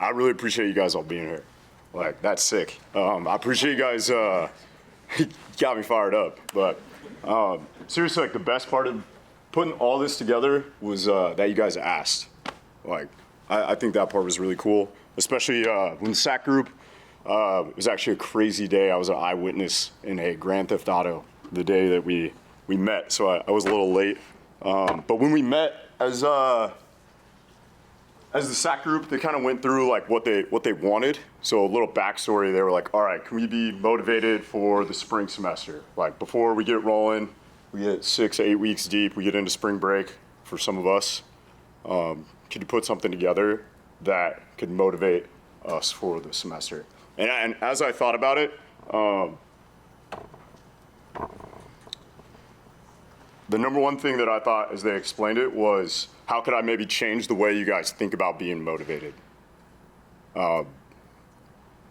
I really appreciate you guys all being here. Like, that's sick. I appreciate you guys, got me fired up. But seriously, like the best part of putting all this together was that you guys asked. Like, I think that part was really cool, especially when the SAAC group, it was actually a crazy day. I was an eyewitness in a Grand Theft Auto the day that we met, so I was a little late. But when we met as the SAAC group, they kind of went through like what they wanted. So a little backstory, they were like, all right, can we be motivated for the spring semester? Like before we get rolling, we get 6 to 8 weeks deep, we get into spring break for some of us. Could you put something together that could motivate us for the semester? And as I thought about it, the number one thing that I thought as they explained it was, how could I maybe change the way you guys think about being motivated?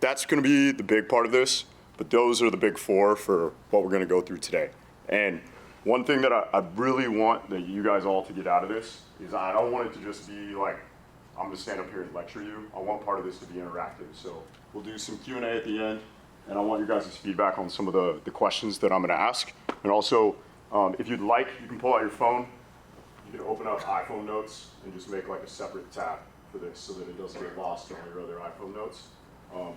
That's gonna be the big part of this, but those are the big four for what we're gonna go through today. And one thing that I really want that you guys all to get out of this is I don't want it to just be like, I'm gonna stand up here and lecture you. I want part of this to be interactive. So we'll do some Q&A at the end, and I want your guys' feedback on some of the questions that I'm gonna ask. And also, if you'd like, you can pull out your phone. You can open up iPhone notes and just make like a separate tab for this so that it doesn't get lost in all your other iPhone notes.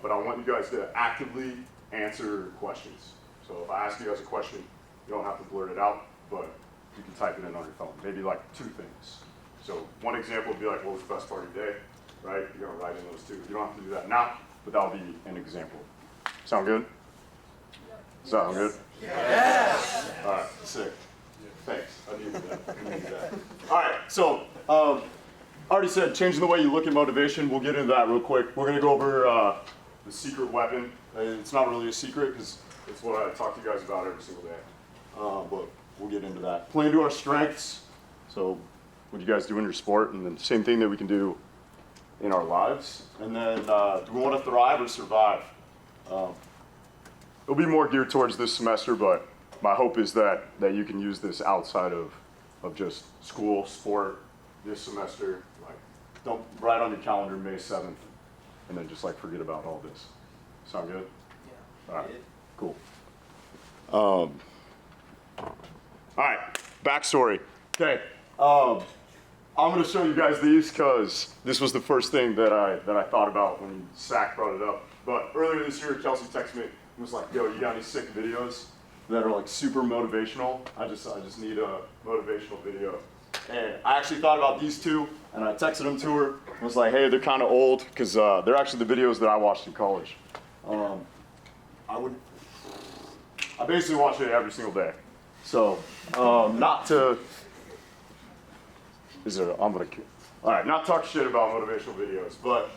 But I want you guys to actively answer questions. So if I ask you guys a question, you don't have to blurt it out, but you can type it in on your phone. Maybe like 2 things. So one example would be like, what was the best part of your day, right? You're gonna write in those 2. You don't have to do that now, but that'll be an example. Sound good? Sound good? Yes! All right, sick. Thanks, I needed that. All right, so I already said changing the way you look at motivation. We'll get into that real quick. We're gonna go over the secret weapon. It's not really a secret because it's what I talk to you guys about every single day. But we'll get into that. Play into our strengths. So what you guys do in your sport, and then the same thing that we can do in our lives. And then do we want to thrive or survive? It'll be more geared towards this semester, but my hope is that you can use this outside of just school, sport, this semester. Like, don't write on your calendar May 7th, and then just like forget about all this. Sound good? Yeah. All right, cool. All right, backstory. Okay, I'm gonna show you guys these because this was the first thing that I thought about when SAAC brought it up. But earlier this year, Kelsey texted me and was like, yo, you got any sick videos that are like super motivational? I just need a motivational video. And I actually thought about these 2, and I texted them to her and was like, hey, they're kind of old because they're actually the videos that I watched in college. I basically watch it every single day. So, not to, not talk shit about motivational videos, but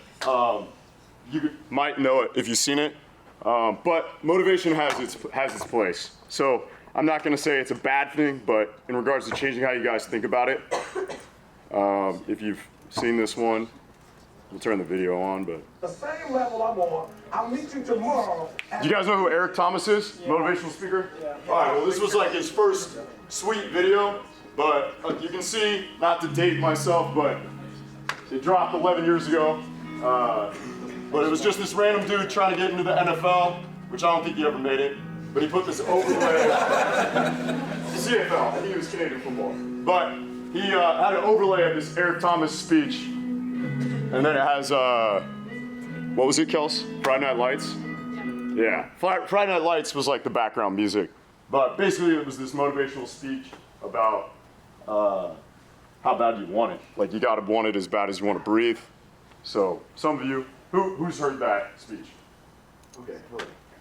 you might know it if you've seen it. But motivation has its place. So I'm not gonna say it's a bad thing, but in regards to changing how you guys think about it, if you've seen this one, we'll turn the video on, but. The same level I'm on, I'll meet you tomorrow. Do you guys know who Eric Thomas is? Yeah. Motivational speaker? Yeah. All right, well this was like his first sweet video, but you can see, not to date myself, but it dropped 11 years ago. But it was just this random dude trying to get into the NFL, which I don't think he ever made it. But he put this overlay, CFL, I think he was Canadian football. But he had an overlay of this Eric Thomas speech. And then it has, what was it, Kels? Friday Night Lights? Yeah, Friday Night Lights was like the background music. But basically it was this motivational speech about how bad you want it. Like you gotta want it as bad as you wanna breathe. So some of you, who's heard that speech? Okay,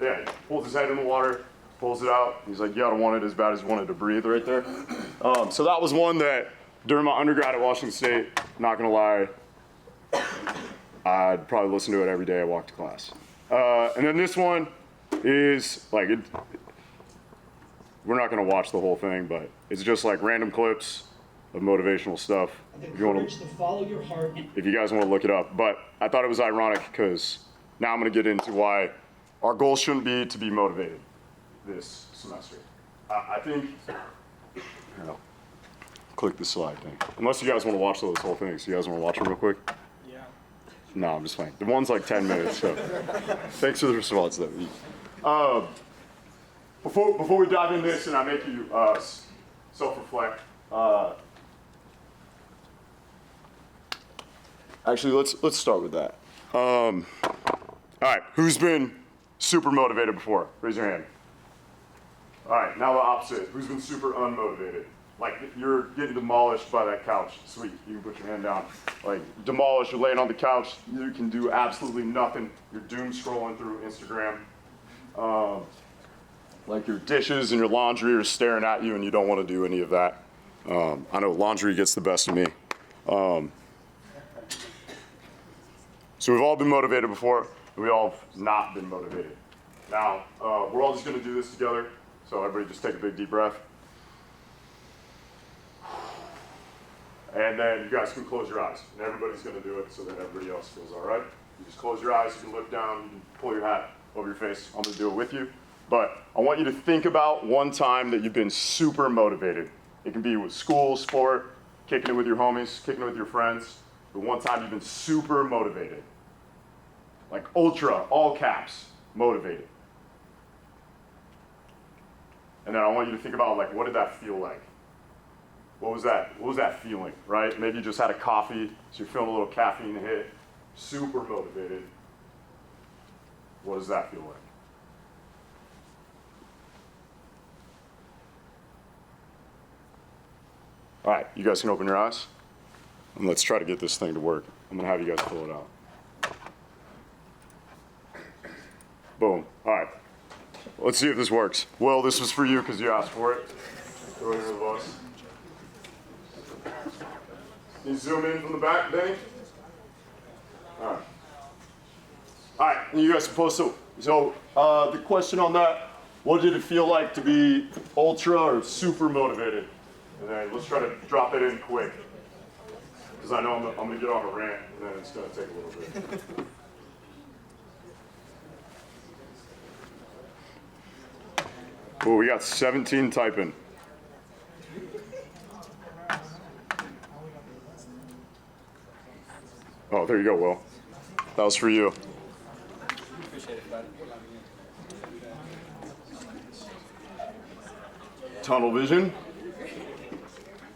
yeah, he holds his head in the water, pulls it out. He's like, you gotta want it as bad as you want it to breathe right there. So that was one that during my undergrad at Washington State, not gonna lie, I'd probably listen to it every day I walked to class. And then this one is like, we're not gonna watch the whole thing, but it's just like random clips of motivational stuff. If you guys want to look it up. But I thought it was ironic because now I'm going to get into why our goal shouldn't be to be motivated this semester. I think, click the slide thing. Unless you guys want to watch those whole things. You guys want to watch them real quick? Yeah. No, I'm just playing. The one's like 10 minutes, so thanks for the response, though. Before we dive into this and I make you self-reflect, actually, let's start with that. All right, who's been super motivated before? Raise your hand. All right, now the opposite. Who's been super unmotivated? Like, you're getting demolished by that couch. Sweet, you can put your hand down. Like, demolished, you're laying on the couch, you can do absolutely nothing. You're doom scrolling through Instagram. Like, your dishes and your laundry are staring at you and you don't want to do any of that. I know laundry gets the best of me. So we've all been motivated before, and we all have not been motivated. Now, we're all just gonna do this together, so everybody just take a big deep breath. And then you guys can close your eyes, and everybody's gonna do it so that everybody else feels all right. You just close your eyes, you can look down, you can pull your hat over your face. I'm gonna do it with you. But I want you to think about one time that you've been super motivated. It can be with school, sport, kicking it with your homies, kicking it with your friends. But one time you've been super motivated. Like ultra, all caps, motivated. And then I want you to think about, like, what did that feel like? What was that feeling, right? Maybe you just had a coffee, so you're feeling a little caffeine hit, super motivated. What does that feel like? All right, you guys can open your eyes, and let's try to get this thing to work. I'm gonna have you guys pull it out. Boom, all right. Let's see if this works. Well, this was for you because you asked for it. Go ahead with us. Can you zoom in from the back, Benny? All right. All right, and you guys are supposed to, so the question on that, what did it feel like to be ultra or super motivated? And then let's try to drop it in quick. Because I know I'm gonna get on a rant, and then it's gonna take a little bit. Oh, we got 17 typing. Oh, there you go, Will. That was for you. Tunnel vision.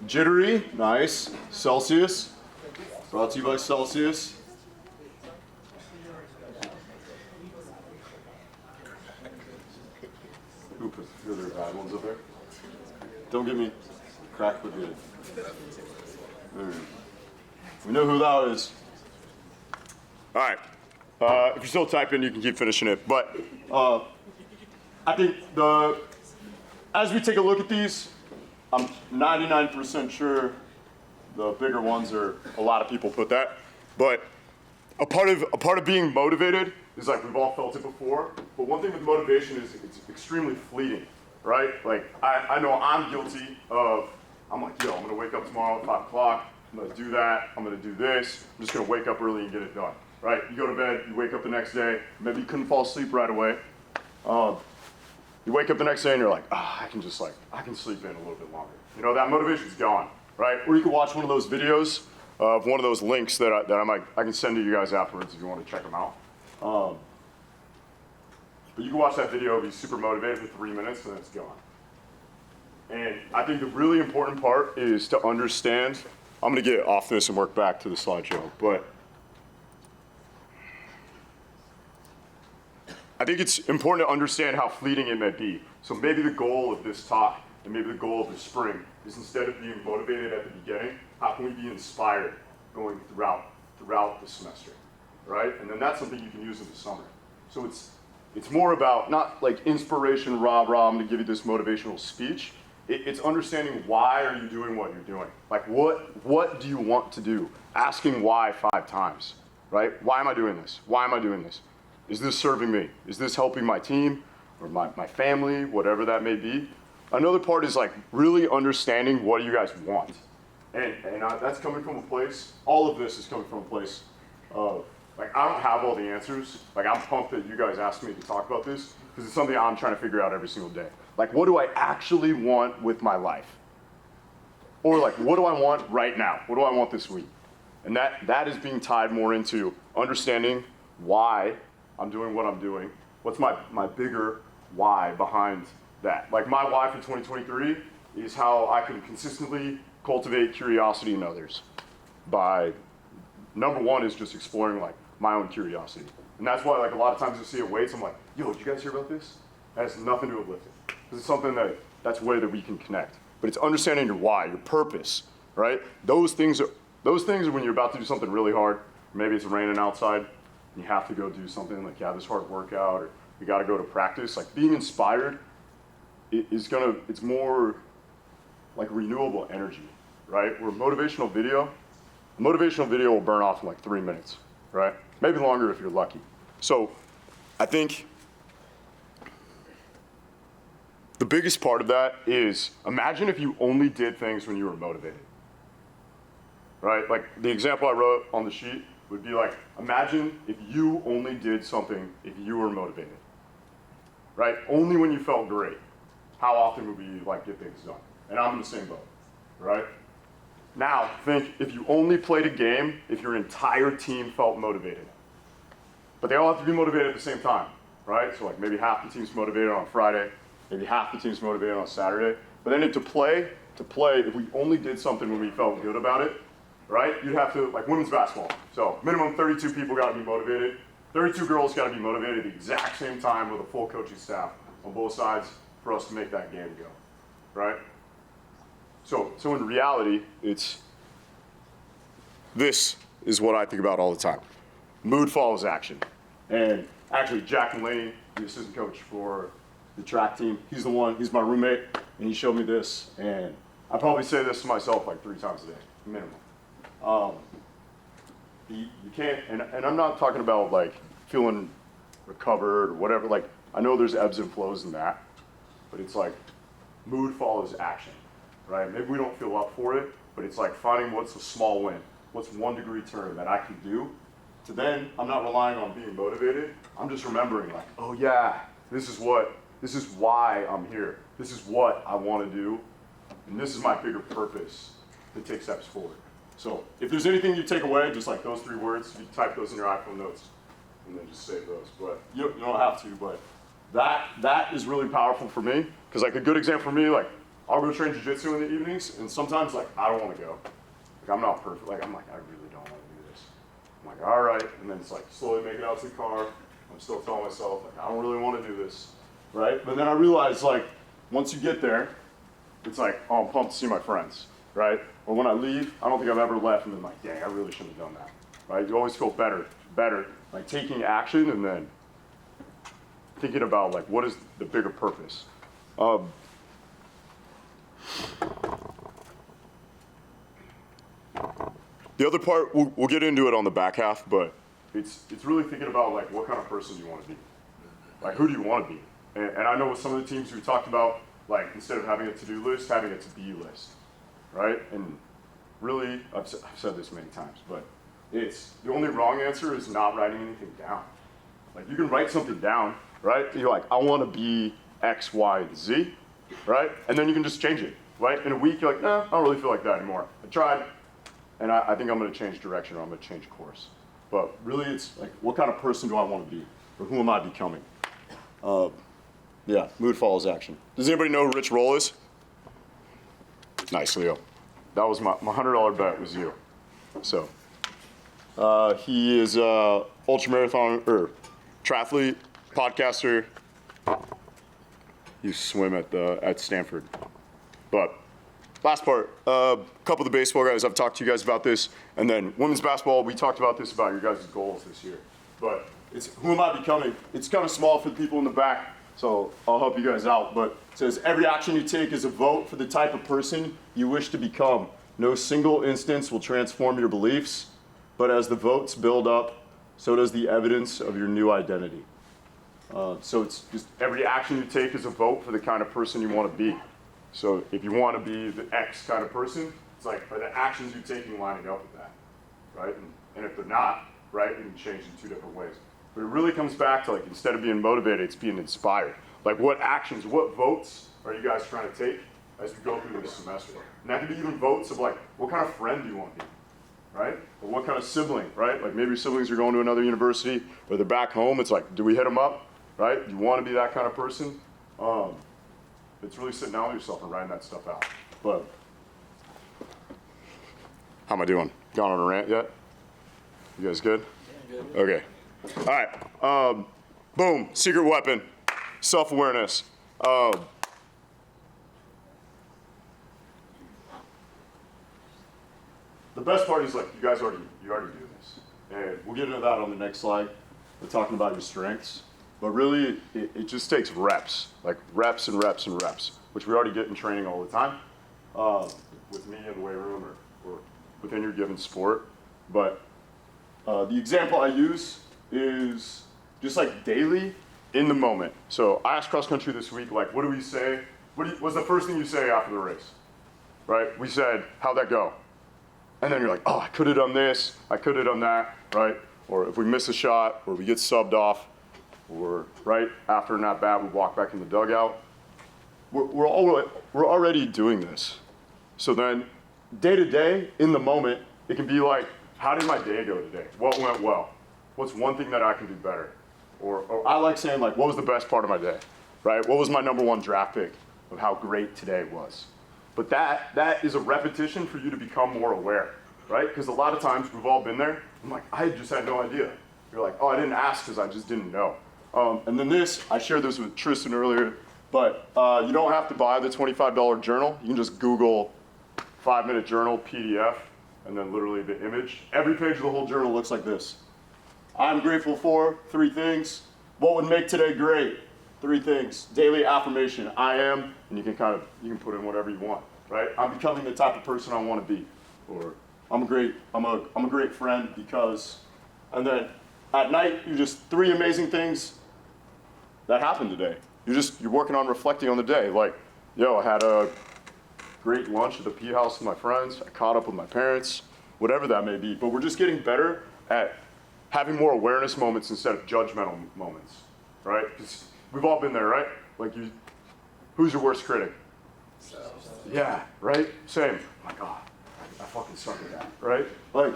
Jittery, nice. Celsius. Brought to you by Celsius. Who put the other bad ones up there? Don't get me cracked but good. We know who that is. All right. If you're still typing, you can keep finishing it. But I think as we take a look at these, I'm 99% sure the bigger ones are, a lot of people put that. But a part of being motivated is, like, we've all felt it before. But one thing with motivation is it's extremely fleeting, right? Like, I know I'm guilty of, I'm like, yo, I'm gonna wake up tomorrow at 5 o'clock. I'm gonna do that. I'm gonna do this. I'm just gonna wake up early and get it done, right? You go to bed, you wake up the next day. Maybe you couldn't fall asleep right away. You wake up the next day and you're like, I can sleep in a little bit longer. You know, that motivation's gone, right? Or you can watch one of those videos of one of those links that I can send to you guys afterwards if you want to check them out. But you can watch that video, be super motivated for 3 minutes, and then it's gone. And I think the really important part is to understand, I'm gonna get off this and work back to the slideshow, but I think it's important to understand how fleeting it may be. So maybe the goal of this talk and maybe the goal of the spring is, instead of being motivated at the beginning, how can we be inspired going throughout the semester, right? And then that's something you can use in the summer. So it's more about not like inspiration, rah, I'm gonna give you this motivational speech. It's understanding, why are you doing what you're doing? Like, what do you want to do? Asking why 5 times, right? Why am I doing this? Why am I doing this? Is this serving me? Is this helping my team or my family, whatever that may be? Another part is, like, really understanding what you guys want. And that's coming from a place, all of this is coming from a place of, like, I don't have all the answers. Like, I'm pumped that you guys asked me to talk about this, because it's something I'm trying to figure out every single day. Like, what do I actually want with my life? Or, like, what do I want right now? What do I want this week? And that is being tied more into understanding why I'm doing what I'm doing. What's my bigger why behind that? Like my why for 2023 is how I can consistently cultivate curiosity in others by, number one is just exploring like my own curiosity. And that's why like a lot of times you see at weights, I'm like, yo, did you guys hear about this? That has nothing to do with lifting. This is something that's a way that we can connect. But it's understanding your why, your purpose, right? Those things are when you're about to do something really hard. Maybe it's raining outside and you have to go do something like, yeah, this hard workout, or you got to go to practice. Like being inspired it's more like renewable energy, right? Where a motivational video will burn off in like 3 minutes, right? Maybe longer if you're lucky. So I think the biggest part of that is imagine if you only did things when you were motivated, right? Like the example I wrote on the sheet would be like, imagine if you only did something if you were motivated, right? Only when you felt great. How often would we like get things done? And I'm in the same boat, right? Now think if you only played a game if your entire team felt motivated. But they all have to be motivated at the same time, right? So like maybe half the team's motivated on Friday, maybe half the team's motivated on Saturday. But then to play, if we only did something when we felt good about it, right? You'd have to, like women's basketball. So minimum 32 people gotta be motivated. 32 girls gotta be motivated at the exact same time with a full coaching staff on both sides for us to make that game go, right? So in reality, this is what I think about all the time. Mood follows action. And actually, Jack Mulaney, the assistant coach for the track team, he's my roommate, and he showed me this, and I probably say this to myself like 3 times a day, minimum. You can't, and I'm not talking about like feeling recovered or whatever, like I know there's ebbs and flows in that, but it's like mood follows action, right? Maybe we don't feel up for it, but it's like finding what's a small win, what's 1 degree turn that I can do. To then, I'm not relying on being motivated. I'm just remembering like, oh yeah, this is why I'm here. This is what I want to do. And this is my bigger purpose to take steps forward. So if there's anything you take away, just like those 3 words, you type those in your iPhone notes and then just save those. But you don't have to, but that is really powerful for me. Because like a good example for me, like I'll go train jiu-jitsu in the evenings and sometimes like I don't want to go. Like I'm not perfect, like I'm like, I really don't want to do this. I'm like, all right, and then it's like slowly make it out to the car. I'm still telling myself like, I don't really want to do this, right? But then I realize like, once you get there, it's like, oh, I'm pumped to see my friends, right? Or when I leave, I don't think I've ever left and been like, dang, I really shouldn't have done that, right? You always feel better, like taking action and then thinking about like, what is the bigger purpose? The other part, we'll get into it on the back half, but it's really thinking about like what kind of person you want to be. Like who do you want to be? And I know with some of the teams we talked about, like instead of having a to-do list, having a to-be list, right? And really, I've said this many times, but it's the only wrong answer is not writing anything down. Like you can write something down, right? You're like, I want to be X, Y, and Z, right? And then you can just change it, right? In a week, you're like, nah, I don't really feel like that anymore. I tried, and I think I'm going to change direction or I'm going to change course. But really, it's like, what kind of person do I want to be? Or who am I becoming? Yeah, mood follows action. Does anybody know who Rich Roll is? Nice, Leo. That was my $100 bet was you. So, he is a ultramarathon, or triathlete, podcaster. You swim at Stanford. But last part, a couple of the baseball guys, I've talked to you guys about this, and then women's basketball, we talked about this, about your guys' goals this year. But it's who am I becoming? It's kind of small for the people in the back, so I'll help you guys out. But it says, every action you take is a vote for the type of person you wish to become. No single instance will transform your beliefs, but as the votes build up, so does the evidence of your new identity. So it's just every action you take is a vote for the kind of person you want to be. So if you want to be the X kind of person, it's like, are the actions you're taking lining up with that, right? And if they're not, right, you can change in 2 different ways. But it really comes back to like, instead of being motivated, it's being inspired. Like what actions, what votes are you guys trying to take as we go through this semester? And that could be even votes of like, what kind of friend do you want to be, right? Or what kind of sibling, right? Like maybe your siblings are going to another university, or they're back home. It's like, do we hit them up, right? Do you want to be that kind of person? It's really sitting down with yourself and writing that stuff out. But how am I doing? Gone on a rant yet? You guys good? Yeah, good. Okay. All right. Boom. Secret weapon. Self-awareness. The best part is like you already do this, and we'll get into that on the next slide. We're talking about your strengths, but really it just takes reps, like reps and reps and reps, which we already get in training all the time, with me in the weight room or within your given sport. But the example I use is just like daily in the moment. So I asked cross country this week, like, what do we say? What's the first thing you say after the race? Right? We said, how'd that go? And then you're like, oh, I could have done this, I could have done that, right? Or if we miss a shot, or we get subbed off, or right after an at-bat, we walk back in the dugout. We're already doing this. So then, day to day, in the moment, it can be like, how did my day go today? What went well? What's one thing that I can do better? Or I like saying, like, what was the best part of my day, right? What was my #1 draft pick of how great today was? But that is a repetition for you to become more aware, right? Because a lot of times we've all been there. I'm like, I just had no idea. You're like, oh, I didn't ask because I just didn't know. And then I shared this with Tristan earlier, but you don't have to buy the $25 journal. You can just Google 5-minute journal PDF, and then literally the image. Every page of the whole journal looks like this. I'm grateful for 3 things. What would make today great? 3 things. Daily affirmation. I am, and you can put in whatever you want, right? I'm becoming the type of person I want to be, or I'm a great friend because, and then at night you just 3 amazing things that happened today. You're working on reflecting on the day. Like, yo, I had a great lunch at the P house with my friends. I caught up with my parents, whatever that may be. But we're just getting better at having more awareness moments instead of judgmental moments, right? Because we've all been there, right? Like, who's your worst critic? Yeah, right? Same. Oh my God, I fucking suck at that, right? Like,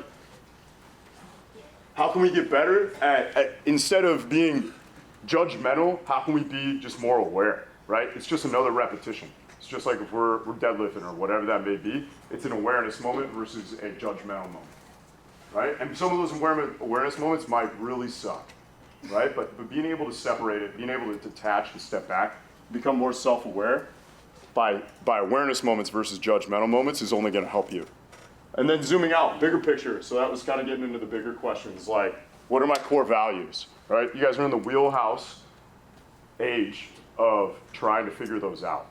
how can we get better at instead of being judgmental, how can we be just more aware, right? It's just another repetition. It's just like if we're deadlifting or whatever that may be, it's an awareness moment versus a judgmental moment, right? And some of those awareness moments might really suck, right? But being able to separate it, being able to detach and step back, become more self-aware by awareness moments versus judgmental moments is only gonna help you. And then zooming out, bigger picture. So that was kind of getting into the bigger questions, like, what are my core values, right? You guys are in the wheelhouse age of trying to figure those out.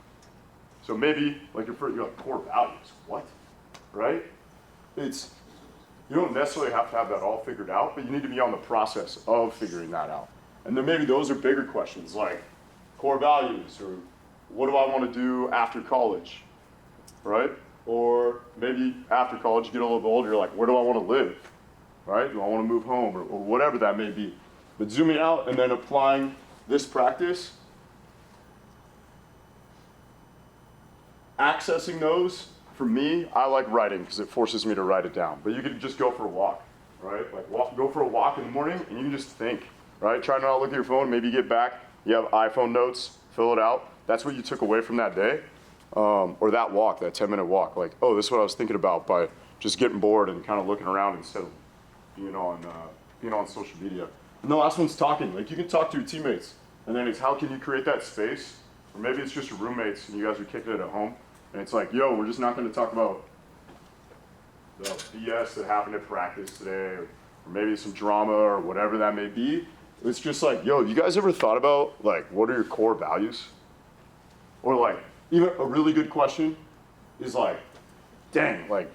So maybe, like, you're like, core values, what, right? You don't necessarily have to have that all figured out, but you need to be on the process of figuring that out. And then maybe those are bigger questions, like core values, or what do I want to do after college, right? Or maybe after college, you get a little bit older, you're like, where do I want to live, right? Do I want to move home, or whatever that may be. But zooming out and then applying this practice, accessing those, for me, I like writing because it forces me to write it down. But you could just go for a walk, right? Like go for a walk in the morning and you can just think, right? Try not to look at your phone. Maybe you get back, you have iPhone notes, fill it out. That's what you took away from that day, or that walk, that 10-minute walk. Like, oh, this is what I was thinking about by just getting bored and kind of looking around instead of being on social media. And the last one's talking. Like, you can talk to your teammates, and then it's how can you create that space? Or maybe it's just your roommates and you guys are kicking it at home. And it's like, yo, we're just not going to talk about the BS that happened at practice today, or maybe some drama or whatever that may be. It's just like, yo, you guys ever thought about, like, what are your core values? Or, like, even a really good question is like, dang, like,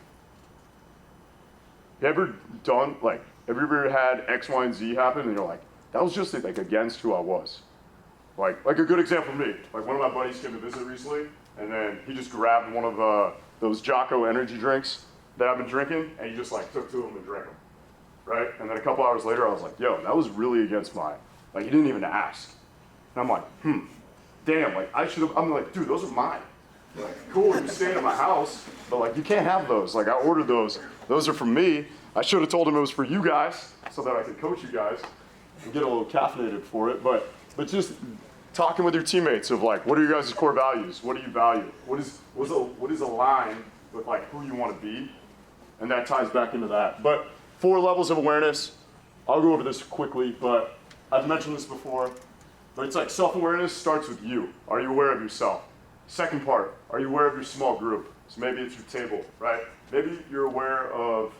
have you ever had X, Y, and Z happen and you're like, that was just like against who I was? Like a good example for me, like one of my buddies came to visit recently, and then he just grabbed one of those Jocko energy drinks that I've been drinking, and he just like took 2 of them and drank them, right? And then a couple hours later, I was like, yo, that was really against mine. Like, he didn't even ask. And I'm like, damn, like I'm like, dude, those are mine. Like, cool, you're staying at my house, but like, you can't have those. Like, I ordered those. Those are from me. I should have told him it was for you guys so that I could coach you guys and get a little caffeinated for it. But just talking with your teammates of like, what are your guys' core values? What do you value? What is aligned with like who you want to be? And that ties back into that. But 4 levels of awareness. I'll go over this quickly, but I've mentioned this before. But it's like self-awareness starts with you. Are you aware of yourself? Second part, are you aware of your small group? So maybe it's your table, right? Maybe you're aware of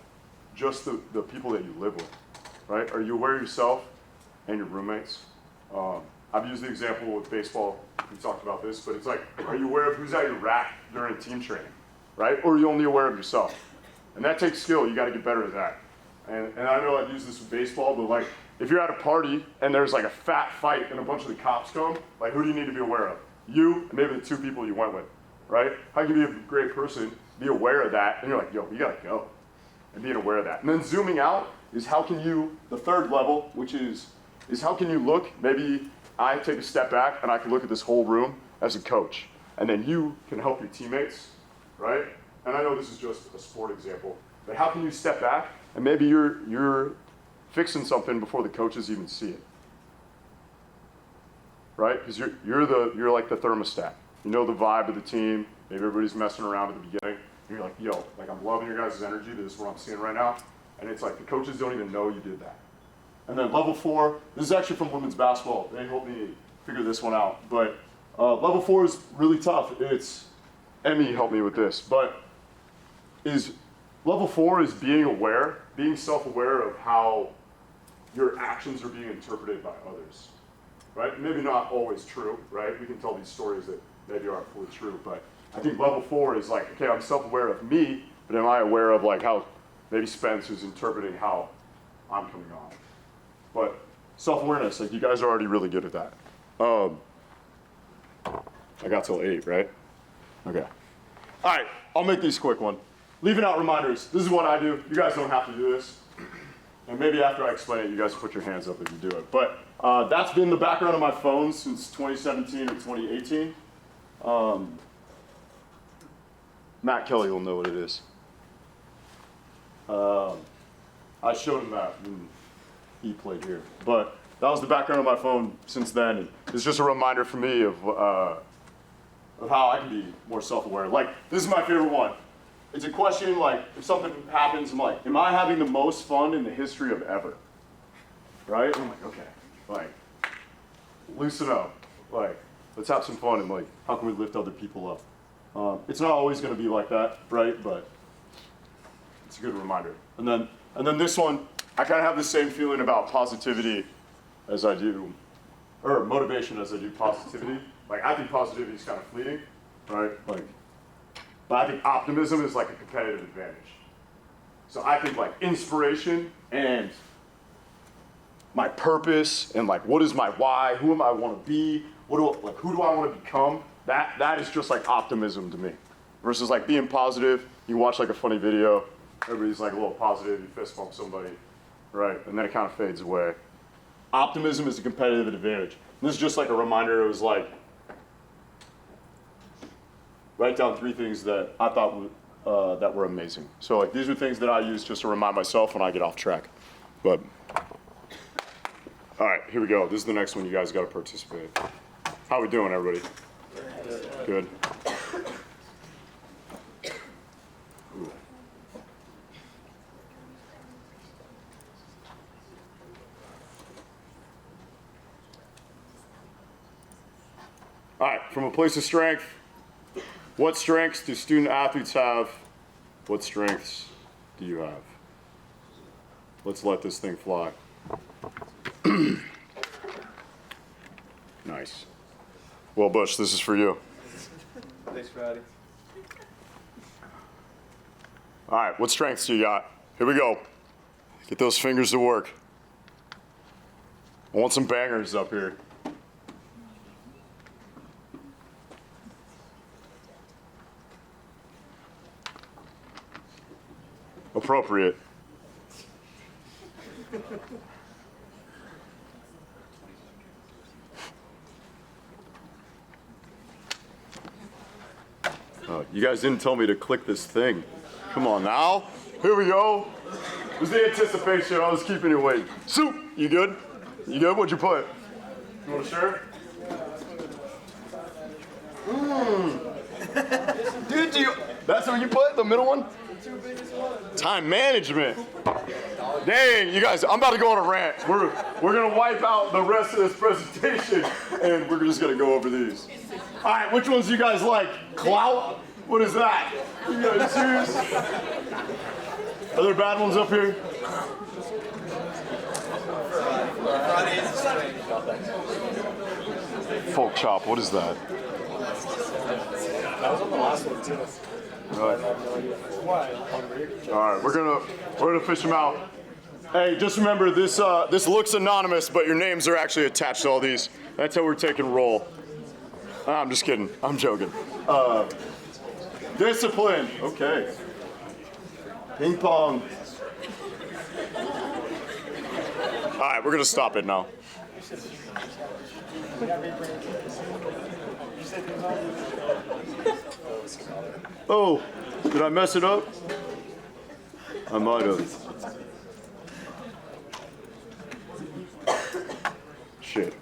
just the people that you live with, right? Are you aware of yourself and your roommates? I've used the example with baseball. We talked about this, but it's like, are you aware of who's at your rack during team training, right? Or are you only aware of yourself? And that takes skill. You got to get better at that. And I know I've used this with baseball, but like, if you're at a party and there's like a fat fight and a bunch of the cops come, like who do you need to be aware of? You and maybe the 2 people you went with, right? How can you be a great person, be aware of that, and you're like, yo, you gotta go. And being aware of that. And then zooming out is how can you, the 3rd level, which is how can you look, maybe I take a step back and I can look at this whole room as a coach. And then you can help your teammates, right? And I know this is just a sport example, but how can you step back and maybe you're fixing something before the coaches even see it, right? Because you're like the thermostat. You know the vibe of the team. Maybe everybody's messing around at the beginning. And you're like, yo, like I'm loving your guys' energy. This is what I'm seeing right now. And it's like the coaches don't even know you did that. And then level 4, this is actually from women's basketball. They helped me figure this one out. But level 4 is really tough. Emmy helped me with this. But level 4 is being aware, being self-aware of how your actions are being interpreted by others, right? Maybe not always true, right? We can tell these stories that maybe aren't fully true, but I think level 4 is like, okay, I'm self-aware of me, but am I aware of like how maybe Spence is interpreting how I'm coming on? But self-awareness, like you guys are already really good at that. I got till 8, right? Okay. All right, I'll make these quick one. Leaving out reminders. This is what I do. You guys don't have to do this. And maybe after I explain it, you guys put your hands up if you do it. But that's been the background of my phone since 2017 or 2018. Matt Kelly will know what it is. I showed him that when he played here. But that was the background of my phone since then. And it's just a reminder for me of how I can be more self-aware. Like, this is my favorite one. It's a question like, if something happens, I'm like, am I having the most fun in the history of ever? Right? I'm like, okay, like, loosen up. Like, let's have some fun and like, how can we lift other people up? It's not always gonna be like that, right? But it's a good reminder. And then this one, I kind of have the same feeling about positivity as I do, or motivation as I do positivity. Like, I think positivity is kind of fleeting, right? Like, but I think optimism is like a competitive advantage. So I think like inspiration and my purpose and like what is my why, who am I want to be, who do I want to become, that is just like optimism to me. Versus like being positive, you watch like a funny video, everybody's like a little positive, you fist bump somebody, right? And then it kind of fades away. Optimism is a competitive advantage. And this is just like a reminder, it was like, write down 3 things that I thought that were amazing. So like these are things that I use just to remind myself when I get off track. But, all right, here we go. This is the next one you guys got to participate. How we doing, everybody? Good. Ooh. All right, from a place of strength, what strengths do student athletes have? What strengths do you have? Let's let this thing fly. Nice. Well, Bush, this is for you. Thanks, Ferate. All right, what strengths do you got? Here we go. Get those fingers to work. I want some bangers up here. Appropriate. Oh, you guys didn't tell me to click this thing. Come on now. Here we go. It was the anticipation. I was keeping you waiting. Soup, you good? You good? What'd you put? You want to share? Dude, that's what you put, the middle one? Time management. Dang, you guys, I'm about to go on a rant. We're gonna wipe out the rest of this presentation and we're just gonna go over these. All right, which ones do you guys like? Clout? What is that? You guys serious? Are there bad ones up here? Folk chop, what is that? That was on the last one too. Right. Why? All right, we're gonna fish them out. Hey, just remember this this looks anonymous, but your names are actually attached to all these. That's how we're taking roll. I'm just kidding. I'm joking. Discipline. Okay. Ping pong. All right, we're gonna stop it now. Oh, did I mess it up? I might have. Shit.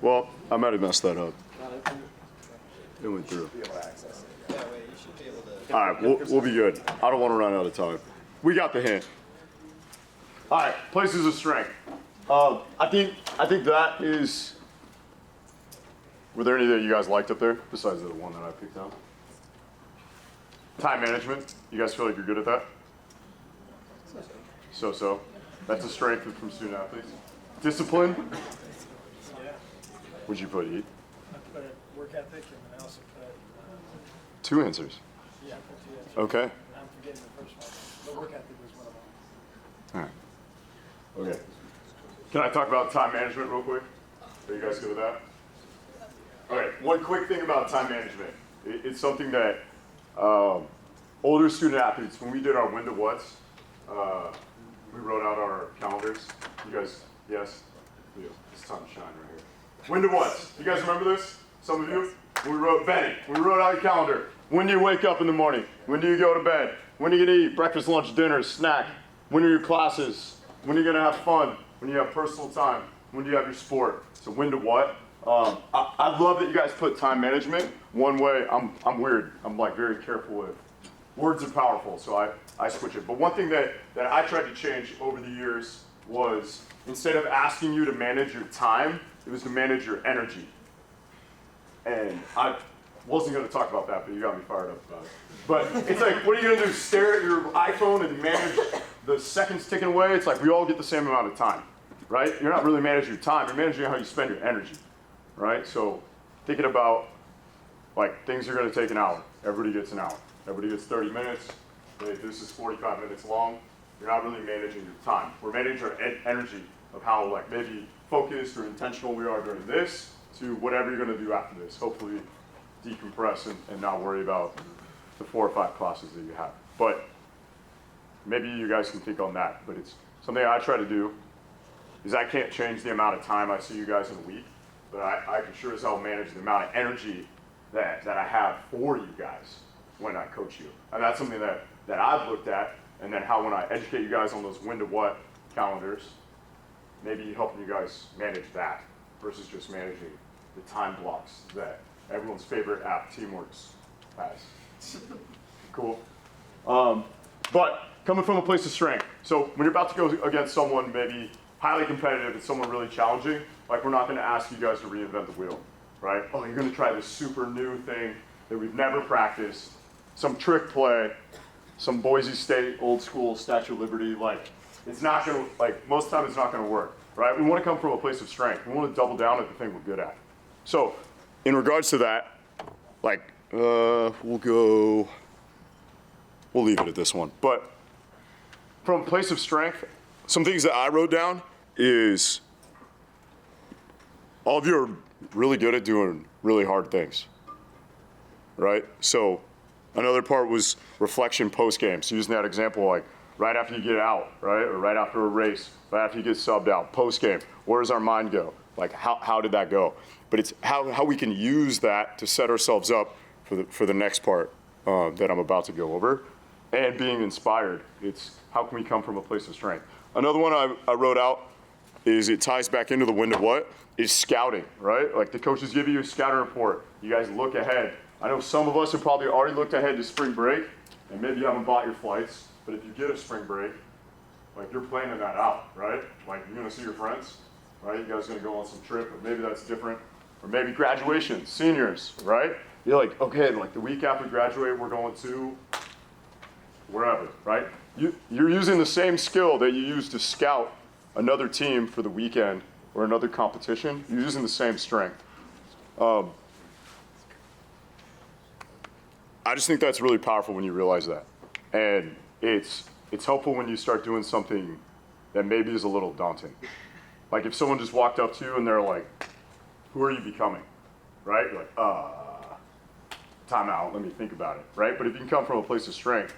Well, I might have messed that up. It went through. All right, we'll be good. I don't want to run out of time. We got the hint. All right, places of strength. I think that is. Were there any that you guys liked up there besides the one that I picked out? Time management. You guys feel like you're good at that? So. That's a strength from student athletes. Discipline. What'd you put, E? I put work ethic and then I also put. 2 answers. Yeah, I put 2 answers. Okay. I'm forgetting the first one. The work ethic was one of them. All right. Okay. Can I talk about time management real quick? Are you guys good with that? Okay. One quick thing about time management. It's something that older student athletes, when we did our window what's, we wrote out our calendars. You guys, yes? Yeah. It's time to shine right here. Window what's? You guys remember this? Some of you? We wrote out your calendar. When do you wake up in the morning? When do you go to bed? When are you gonna eat breakfast, lunch, dinner, snack? When are your classes? When are you gonna have fun? When do you have personal time? When do you have your sport? So when to what? I love that you guys put time management. One way, I'm weird. I'm like very careful with words are powerful, so I switch it. But one thing that I tried to change over the years was instead of asking you to manage your time, it was to manage your energy. And I wasn't going to talk about that, but you got me fired up about it. But it's like, what are you going to do? Stare at your iPhone and manage the seconds ticking away? It's like we all get the same amount of time, right? You're not really managing your time. You're managing how you spend your energy, right? So thinking about like things are going to take an hour. Everybody gets an hour. Everybody gets 30 minutes. If this is 45 minutes long, you're not really managing your time. We're managing our energy of how like maybe focused or intentional we are during this to whatever you're going to do after this. Hopefully decompress and not worry about the 4 or 5 classes that you have. But maybe you guys can think on that. But it's something I try to do is I can't change the amount of time I see you guys in a week, but I can sure as hell manage the amount of energy that I have for you guys when I coach you. And that's something that I've looked at, and then how when I educate you guys on those when to what calendars, maybe helping you guys manage that versus just managing the time blocks that everyone's favorite app, Teamworks, has. Cool. But coming from a place of strength. So when you're about to go against someone maybe highly competitive and someone really challenging, like we're not going to ask you guys to reinvent the wheel, right? Oh, you're going to try this super new thing that we've never practiced, some trick play, some Boise State old school Statue of Liberty. Like it's not going to, like most of the time it's not going to work, right? We want to come from a place of strength. We want to double down at the thing we're good at. So in regards to that, like we'll leave it at this one. But from a place of strength, some things that I wrote down is all of you are really good at doing really hard things, right? So another part was reflection post-game. So using that example, like right after you get out, right? Or right after a race, right after you get subbed out, post-game, where does our mind go? Like how did that go? But it's how we can use that to set ourselves up for the next part that I'm about to go over. and being inspired. It's how can we come from a place of strength? Another one I wrote out is it ties back into the win to what? Is scouting, right? Like the coaches give you a scouting report. You guys look ahead. I know some of us have probably already looked ahead to spring break, and maybe you haven't bought your flights, but if you get a spring break, like you're planning that out, right? Like you're gonna see your friends, right? You guys are gonna go on some trip, or maybe that's different. Or maybe graduation, seniors, right? You're like, okay, like the week after we graduate, we're going to wherever, right? You're using the same skill that you use to scout another team for the weekend or another competition. You're using the same strength. I just think that's really powerful when you realize that. And it's helpful when you start doing something that maybe is a little daunting. Like if someone just walked up to you and they're like, who are you becoming, right? You're like, time out, let me think about it, right? But if you can come from a place of strength,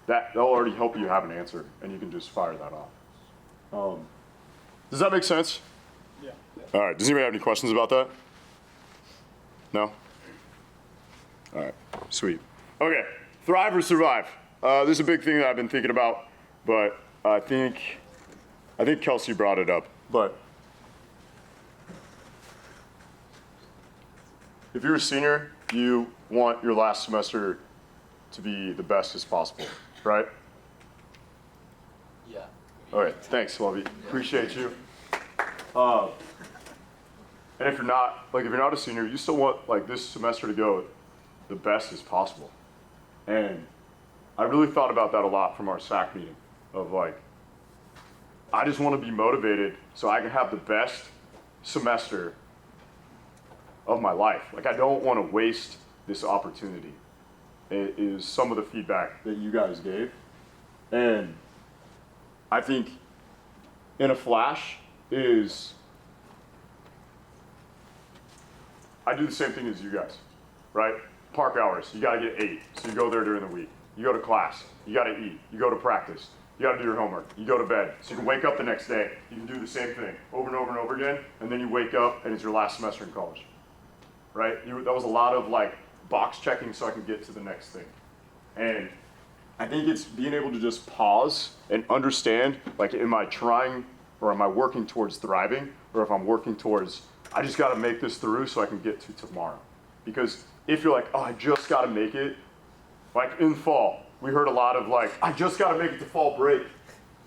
that'll already help you have an answer, and you can just fire that off. Does that make sense? Yeah. All right, does anybody have any questions about that? No? All right, sweet. Okay, thrive or survive. This is a big thing that I've been thinking about, but I think Kelsey brought it up. But if you're a senior, you want your last semester to be the best as possible, right? Yeah. All right, thanks, Lovey. Appreciate you. And if you're not a senior, you still want like this semester to go the best as possible. And I really thought about that a lot from our SAAC meeting of like, I just want to be motivated so I can have the best semester of my life. Like I don't want to waste this opportunity. It is some of the feedback that you guys gave. And I think in a flash is, I do the same thing as you guys, right? Park hours, you gotta get 8, so you go there during the week. You go to class, you gotta eat, you go to practice, you gotta do your homework, you go to bed, so you can wake up the next day, you can do the same thing over and over and over again, and then you wake up and it's your last semester in college, right? That was a lot of like box checking so I can get to the next thing. And I think it's being able to just pause and understand, like, am I trying or am I working towards thriving, or if I'm working towards, I just gotta make this through so I can get to tomorrow. Because if you're like, oh, I just gotta make it, like in fall, we heard a lot of like, I just gotta make it to fall break.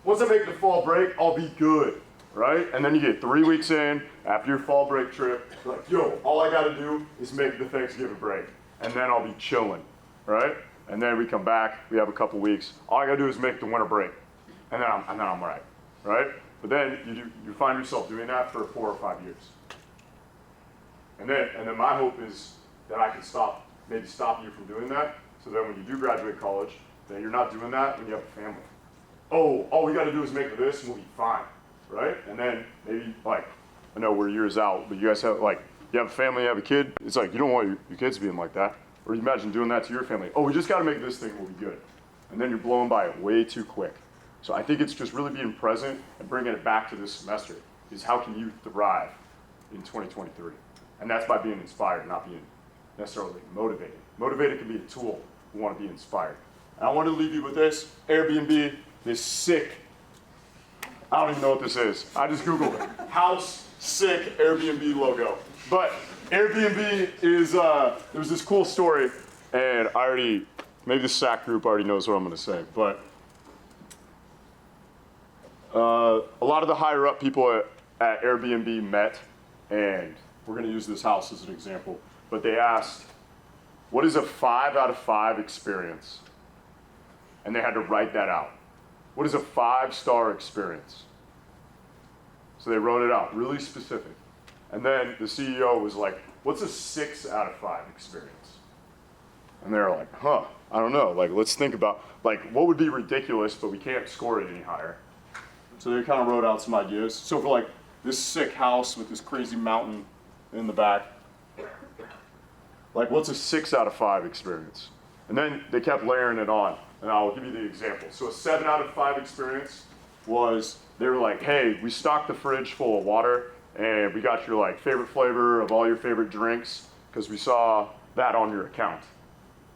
Once I make it to fall break, I'll be good, right? And then you get 3 weeks in, after your fall break trip, you're like, yo, all I gotta do is make the Thanksgiving break, and then I'll be chilling, right? And then we come back, we have a couple weeks, all I gotta do is make the winter break, and then I'm right? But then you find yourself doing that for 4 or 5 years. And then my hope is that I can maybe stop you from doing that, so that when you do graduate college, that you're not doing that when you have a family. Oh, all we gotta do is make this and we'll be fine, right? And then maybe like, I know we're years out, but you guys have like, you have a family, you have a kid, it's like, you don't want your kids being like that. Or you imagine doing that to your family. Oh, we just gotta make this thing, we'll be good. And then you're blowing by it way too quick. So I think it's just really being present and bringing it back to this semester, is how can you thrive in 2023? And that's by being inspired, not being necessarily motivated. Motivated can be a tool. We want to be inspired. And I want to leave you with this Airbnb, this sick, I don't even know what this is. I just Googled it. House sick Airbnb logo. But Airbnb is, there's this cool story, and maybe the SAAC group already knows what I'm going to say, but a lot of the higher up people at Airbnb met, and we're going to use this house as an example, but they asked, what is a 5 out of 5 experience? And they had to write that out. What is a 5-star experience? So they wrote it out, really specific. And then the CEO was like, what's a 6 out of 5 experience? And they're like, I don't know. Like, let's think about, like, what would be ridiculous, but we can't score it any higher. So they kind of wrote out some ideas. So for like this sick house with this crazy mountain in the back, like what's a 6 out of 5 experience? And then they kept layering it on, and I'll give you the example. So a 7 out of 5 experience was, they were like, hey, we stocked the fridge full of water, and we got your like favorite flavor of all your favorite drinks, because we saw that on your account.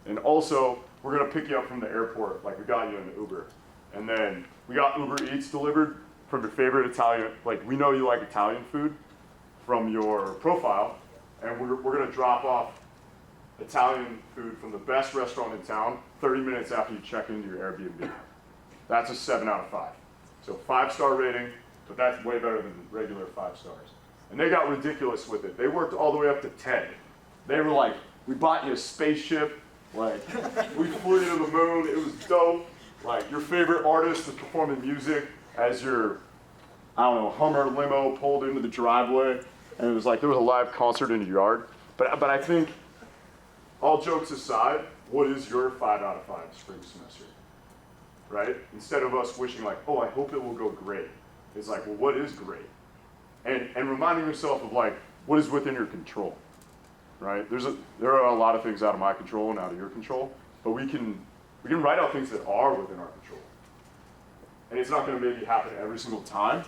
And also, we're gonna pick you up from the airport, like we got you in the Uber. And then we got Uber Eats delivered from your favorite Italian, like we know you like Italian food from your profile, and we're gonna drop off Italian food from the best restaurant in town 30 minutes after you check into your Airbnb. That's a 7 out of 5. So 5-star rating, but that's way better than regular 5 stars. And they got ridiculous with it. They worked all the way up to 10. They were like, we bought you a spaceship, like, we flew you to the moon, it was dope. Like, your favorite artist is performing music as your, I don't know, Hummer limo pulled into the driveway. And it was like, there was a live concert in your yard. But I think, all jokes aside, what is your 5 out of 5 spring semester? Right? Instead of us wishing like, oh, I hope it will go great. It's like, well, what is great? And reminding yourself of like, what is within your control, right? There are a lot of things out of my control and out of your control, but we can write out things that are within our control. And it's not gonna maybe happen every single time,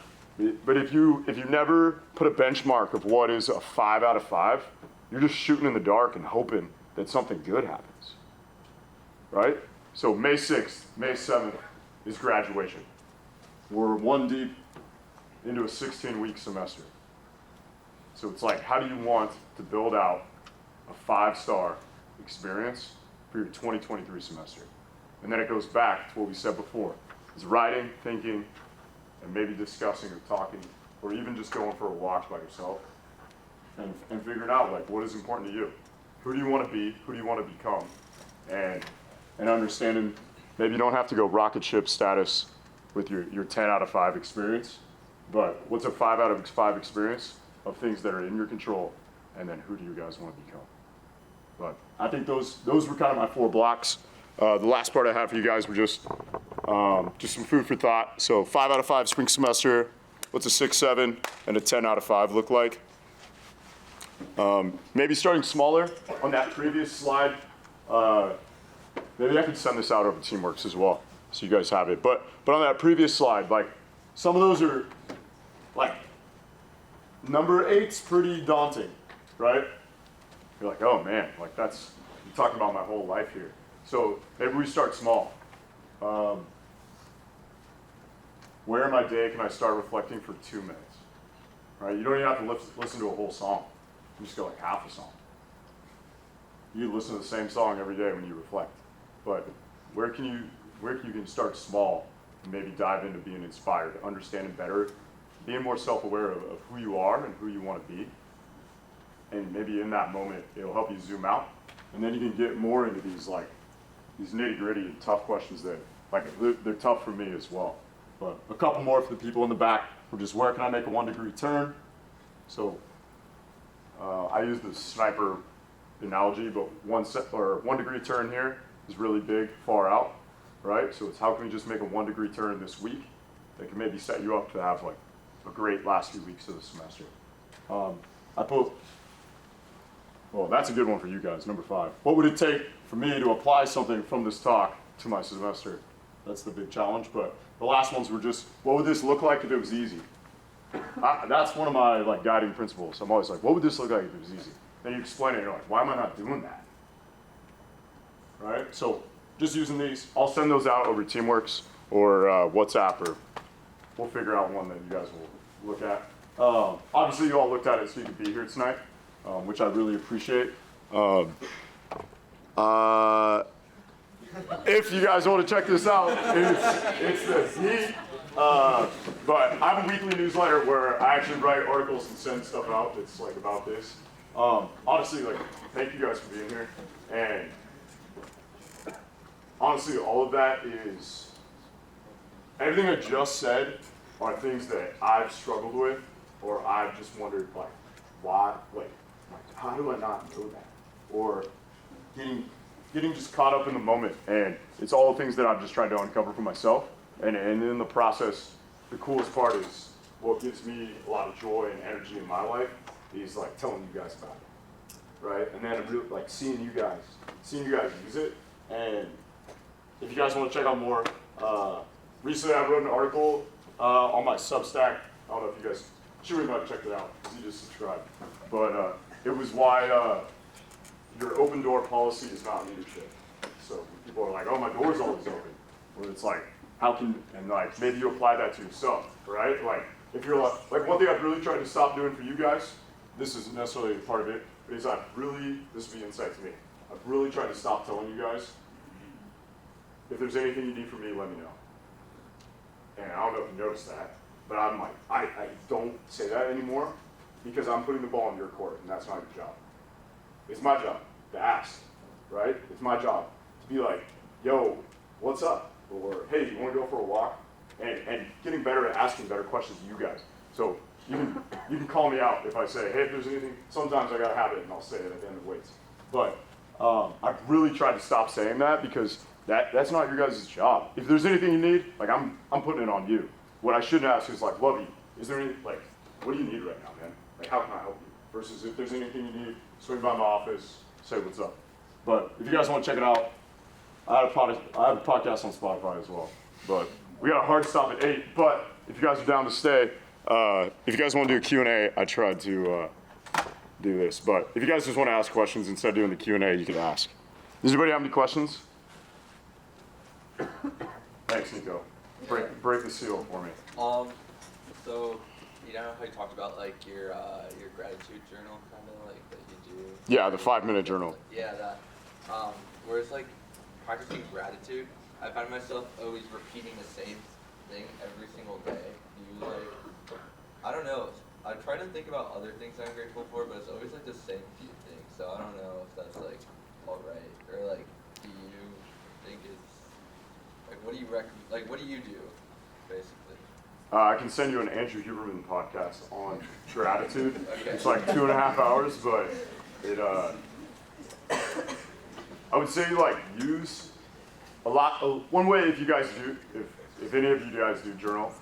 but if you never put a benchmark of what is a 5 out of 5, you're just shooting in the dark and hoping that something good happens, right? So May 6th, May 7th is graduation. We're 1 deep into a 16-week semester. So it's like, how do you want to build out a 5-star experience for your 2023 semester? And then it goes back to what we said before. It's writing, thinking, and maybe discussing or talking, or even just going for a walk by yourself and figuring out like what is important to you. Who do you want to be? Who do you want to become? And understanding maybe you don't have to go rocket ship status with your 10 out of 5 experience, but what's a 5 out of 5 experience of things that are in your control, and then who do you guys want to become? But I think those were kind of my 4 blocks. The last part I had for you guys were just some food for thought. So 5 out of 5 spring semester, what's a 6, 7, and a 10 out of 5 look like? Maybe starting smaller on that previous slide. Maybe I could send this out over Teamworks as well, so you guys have it. But on that previous slide, like some of those are like number 8's pretty daunting, right? You're like, oh man, like you're talking about my whole life here. So maybe we start small. Where in my day can I start reflecting for 2 minutes? Right? You don't even have to listen to a whole song. You just go like half a song. You listen to the same song every day when you reflect. But where can you start small and maybe dive into being inspired, understanding better, being more self-aware of who you are and who you want to be. And maybe in that moment, it'll help you zoom out. And then you can get more into these nitty-gritty and tough questions that, like, they're tough for me as well. But a couple more for the people in the back. We're just, where can I make a 1-degree turn? So I use the sniper analogy, but 1-degree turn here is really big, far out, right? So it's how can we just make a 1-degree turn this week that can maybe set you up to have like a great last few weeks of the semester. Well, that's a good one for you guys, number 5. What would it take for me to apply something from this talk to my semester? That's the big challenge, but the last ones were just, what would this look like if it was easy? That's one of my like guiding principles. I'm always like, what would this look like if it was easy? Then you explain it, you're like, why am I not doing that? Right? So just using these, I'll send those out over Teamworks or WhatsApp, or we'll figure out one that you guys will look at. Obviously you all looked at it so you could be here tonight, which I really appreciate. If you guys want to check this out, it's the Heat. But I have a weekly newsletter where I actually write articles and send stuff out that's like about this. Honestly, like, thank you guys for being here. And honestly, all of that is, everything I just said are things that I've struggled with, or I've just wondered, like, why, like how do I not know that? Or getting just caught up in the moment. And it's all the things that I've just tried to uncover for myself. And in the process, the coolest part is what gives me a lot of joy and energy in my life is like telling you guys about it, right? And then really, like seeing you guys use it. And if you guys want to check out more, recently I wrote an article on my Substack. I don't know if you guys should might check it out because you just subscribed. But it was why your open door policy is not leadership. So people are like, oh, my door's always open. Where it's like, how can, and like, maybe you apply that to yourself, right? Like, if you're like one thing I've really tried to stop doing for you guys, this isn't necessarily a part of it, but is this would be insight to me. I've really tried to stop telling you guys, if there's anything you need from me, let me know. And I don't know if you noticed that, but I'm like, I don't say that anymore because I'm putting the ball in your court, and that's not your job. It's my job to ask, right? It's my job to be like, yo, what's up? Or, hey, do you want to go for a walk? And getting better at asking better questions to you guys. So you can call me out if I say, hey, if there's anything, sometimes I got to have it, and I'll say it at the end of weights. But I've really tried to stop saying that because that's not your guys' job. If there's anything you need, like I'm putting it on you. What I should ask is like, Lovey, is there any, like, what do you need right now, man? Like, how can I help you? Versus if there's anything you need, swing by my office, say what's up. But if you guys want to check it out, I have a podcast on Spotify as well. But we got a hard stop at 8. But if you guys are down to stay, if you guys want to do a Q&A, I tried to do this. But if you guys just want to ask questions instead of doing the Q&A, you can ask. Does anybody have any questions? Thanks, Nico. Break the seal for me. So you know how you talked about like your gratitude journal, kind of like that you do. Yeah, the 5-minute journal. Yeah, that. Whereas like practicing gratitude, I find myself always repeating the same thing every single day. You like, I don't know. I try to think about other things I'm grateful for, but it's always like the same few things. So I don't know if that's like all right, or like, do you think it's like what do you what do you do, basically? I can send you an Andrew Huberman podcast on gratitude. Okay. It's like 2.5 hours, but it. I would say like use a lot. One way, if you guys do, if any of you guys do journal,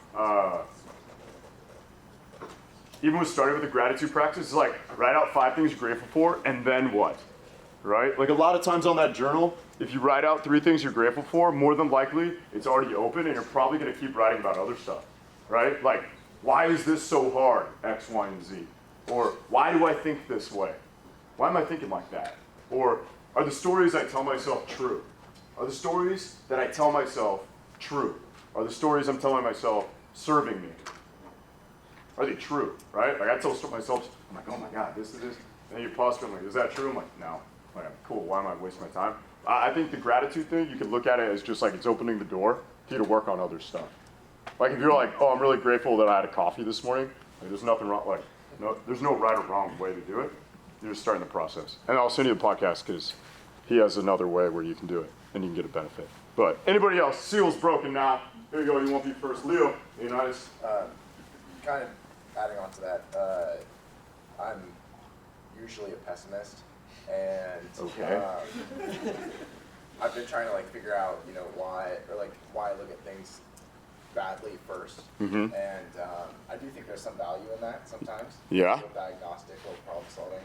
even with starting with the gratitude practice, is like write out 5 things you're grateful for, and then what, right? Like a lot of times on that journal, if you write out 3 things you're grateful for, more than likely it's already open, and you're probably going to keep writing about other stuff, right? Like, why is this so hard? X, Y, and Z. Or why do I think this way? Why am I thinking like that? Or are the stories I tell myself true? Are the stories that I tell myself true? Are the stories I'm telling myself serving me? Are they true, right? Like I tell myself, I'm like, oh my God, this is this. And then you pause for, I'm like, is that true? I'm like, no. I'm like, cool, why am I wasting my time? I think the gratitude thing, you can look at it as just like it's opening the door for you to work on other stuff. Like if you're like, oh, I'm really grateful that I had a coffee this morning. Like, there's nothing wrong, like, no, there's no right or wrong way to do it. You're just starting the process. And I'll send you the podcast because he has another way where you can do it and you can get a benefit. But anybody else, seal's broken now. Here you go, you won't be first. Leo, Leonidas. Kind of adding on to that, I'm usually a pessimist, and Okay. I've been trying to like figure out, you know, why I look at things badly first, Mhm. and I do think there's some value in that sometimes. Yeah. A little diagnostic, a little problem solving.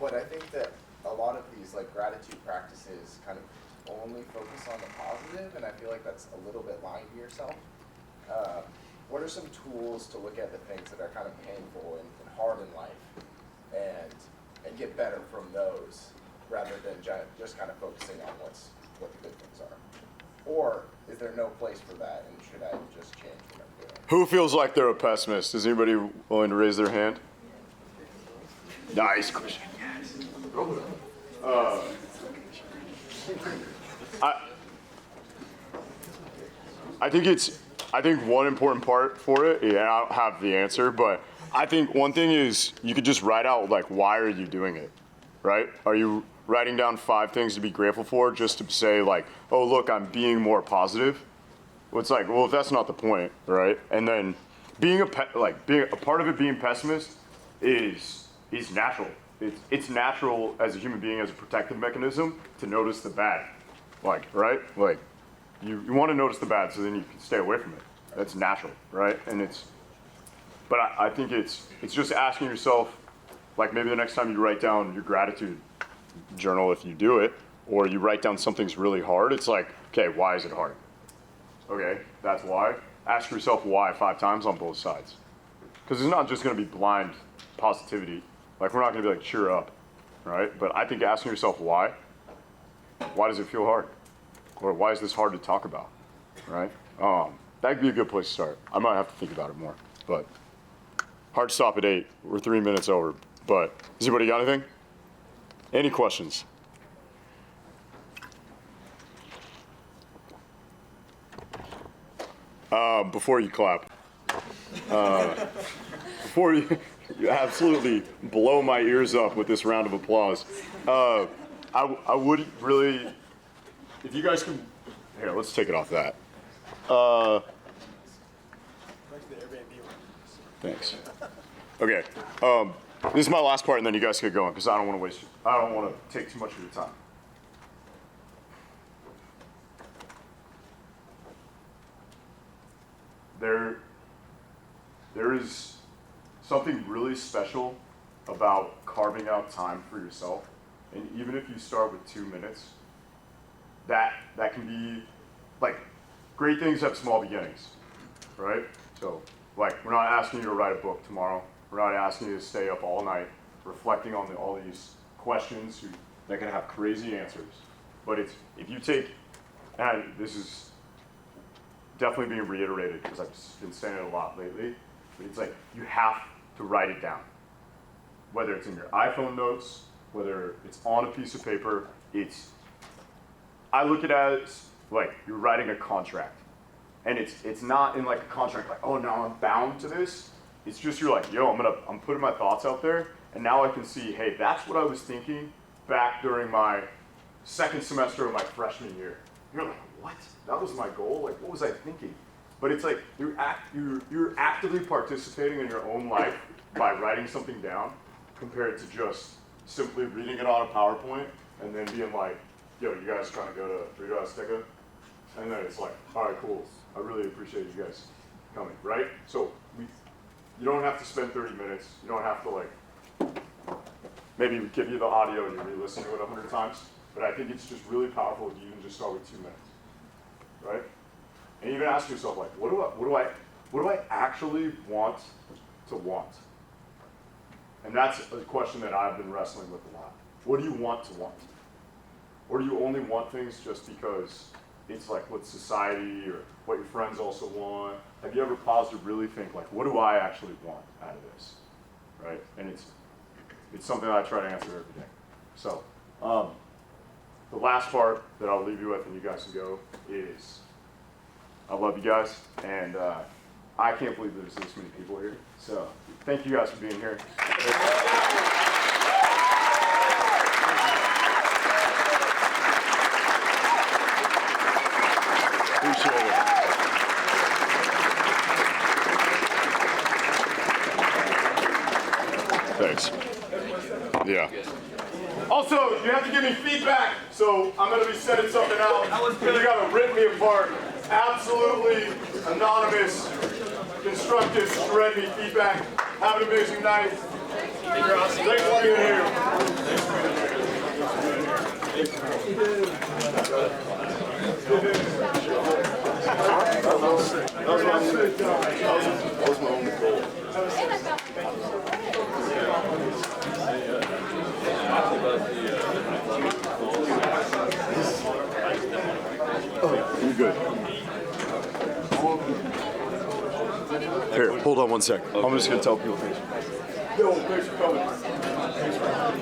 But I think that a lot of these like gratitude practices kind of only focus on the positive, and I feel like that's a little bit lying to yourself. What are some tools to look at the things that are kind of painful and hard in life, and get better from those, rather than just kind of focusing on what the good things are? Or is there no place for that, and should I just change what I'm doing? Who feels like they're a pessimist? Is anybody willing to raise their hand? Nice question. Yes. I think one important part for it, yeah, I don't have the answer, but I think one thing is you could just write out like, why are you doing it, right? Are you writing down 5 things to be grateful for just to say like, oh look, I'm being more positive? Well, it's like, well, if that's not the point, right? And then being a part of it being pessimist is natural. It's natural as a human being, as a protective mechanism, to notice the bad, like, right? Like, you want to notice the bad so then you can stay away from it. That's natural, right? And but I think it's just asking yourself, like maybe the next time you write down your gratitude journal, if you do it, or you write down something's really hard, it's like, okay, why is it hard? Okay, that's why. Ask yourself why 5 times on both sides. Because it's not just going to be blind positivity. Like, we're not going to be like, cheer up, right? But I think asking yourself why why does it feel hard? Or why is this hard to talk about, right? That'd be a good place to start. I might have to think about it more, but hard stop at 8. We're 3 minutes over, but has anybody got anything? Any questions? Before you clap, before you absolutely blow my ears up with this round of applause, I would really, if you guys can, here, let's take it off that. Thanks. Okay, this is my last part, and then you guys get going, because I don't want to take too much of your time. There is something really special about carving out time for yourself, and even if you start with 2 minutes, that can be, like, great things have small beginnings, right? So, like, we're not asking you to write a book tomorrow. We're not asking you to stay up all night reflecting on all these questions that can have crazy answers. But if you take, and this is definitely being reiterated because I've been saying it a lot lately, but it's like you have to write it down. Whether it's in your iPhone notes, whether it's on a piece of paper, I look at it as like you're writing a contract. And it's not in like a contract like, oh, now I'm bound to this. It's just you're like, yo, I'm putting my thoughts out there, and now I can see, hey, that's what I was thinking back during my second semester of my freshman year. You're like, what? That was my goal? Like, what was I thinking? But it's like you're actively participating in your own life by writing something down compared to just simply reading it on a PowerPoint and then being like, yo, you guys trying to go to Frito Azteca? And then it's like, all right, cool. I really appreciate you guys coming, right? So you don't have to spend 30 minutes. You don't have to like, maybe we give you the audio and you re-listen to it 100 times. But I think it's just really powerful if you even just start with 2 minutes, right? And even ask yourself like, what do I actually want to want? And that's a question that I've been wrestling with a lot. What do you want to want? Or do you only want things just because it's like what society or what your friends also want? Have you ever paused to really think like, what do I actually want out of this, right? And it's something that I try to answer every day. So the last part that I'll leave you with and you guys can go is, I love you guys, and I can't believe there's this many people here. So thank you guys for being here. Appreciate it. Thanks. Yeah. Also, you have to give me feedback, so I'm going to be sending something out. You got to rip me apart. Absolutely anonymous, constructive, shred me feedback. Have an amazing night. Thanks for being here. That was my only goal. You're good. Here, hold on one sec. Okay. I'm just gonna tell people things. Yo, thanks for coming. Thanks for coming.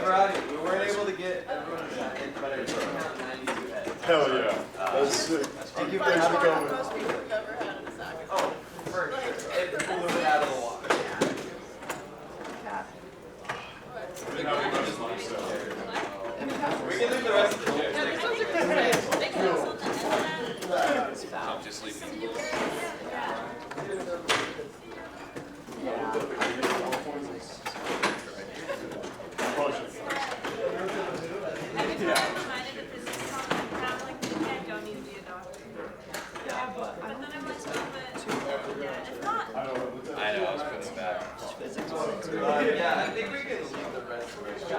Ferate, we weren't able to get everyone in, but it turned out 92 heads. Hell yeah. That's sick. Thank you for Thanks for having coming. Most people have ever had in a SAAC. Oh, for sure. It blew it out of the water. We can leave the rest of the chairs. Yeah, these ones are good. They can have something in I'm just leaving. Don't need to be a doctor. Yeah, but then I'm like, it's not. I know, I was putting it back. Yeah, I think we can leave the rest of the chairs.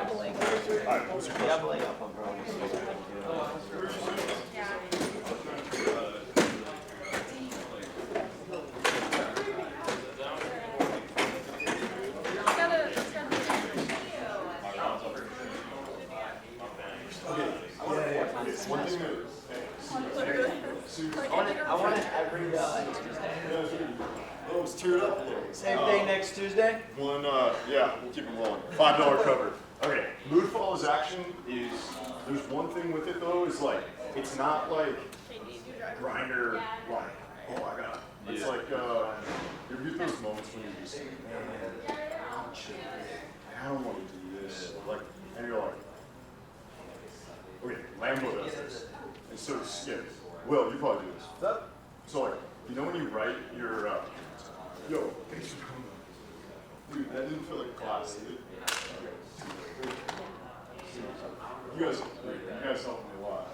One thing that I want it every oh, it's teared up a little. same day next Tuesday. One, yeah, we'll keep them rolling. $5 cover. Okay, mood follows action is, there's one thing with it though, is like, it's not like grinder, like, oh I got it. It's like, you ever get those moments when you're just like, man, I'm chill. I don't want to do this. Like, and you're like, okay, Lambo does this. And so does Skip. Will, you probably do this. So like, you know when you write your, yo, thanks for coming. Dude, that didn't feel like class, did it? You guys helped me a lot.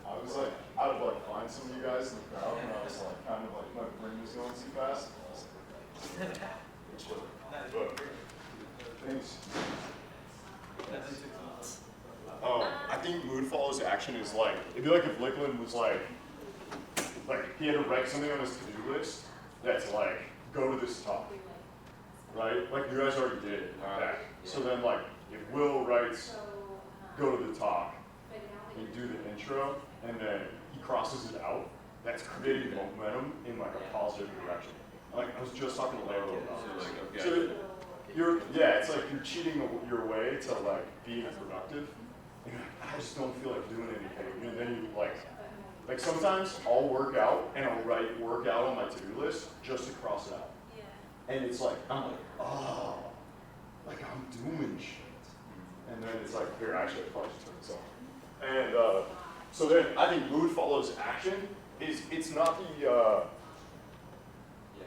I was like, I would like find some of you guys in the crowd, and I was like, kind of like, my brain was going too fast. But, thanks. I think mood follows action is like, it'd be like if Lakeland was like he had to write something on his to-do list that's like, go to this topic, right? Like you guys already did that. So then like, if Will writes, go to the talk, and do the intro, and then he crosses it out, that's creating momentum in like a positive direction. Like I was just talking to Leo about this. So it's like you're cheating your way to like being productive. And you're like, I just don't feel like doing anything. And then you like sometimes I'll work out and I'll write work out on my to-do list just to cross it out. Yeah. And it's like, I'm like, oh, like I'm doing shit. And then it's like, here, actually, I probably should turn this on. And so then I think mood follows action is, it's not the,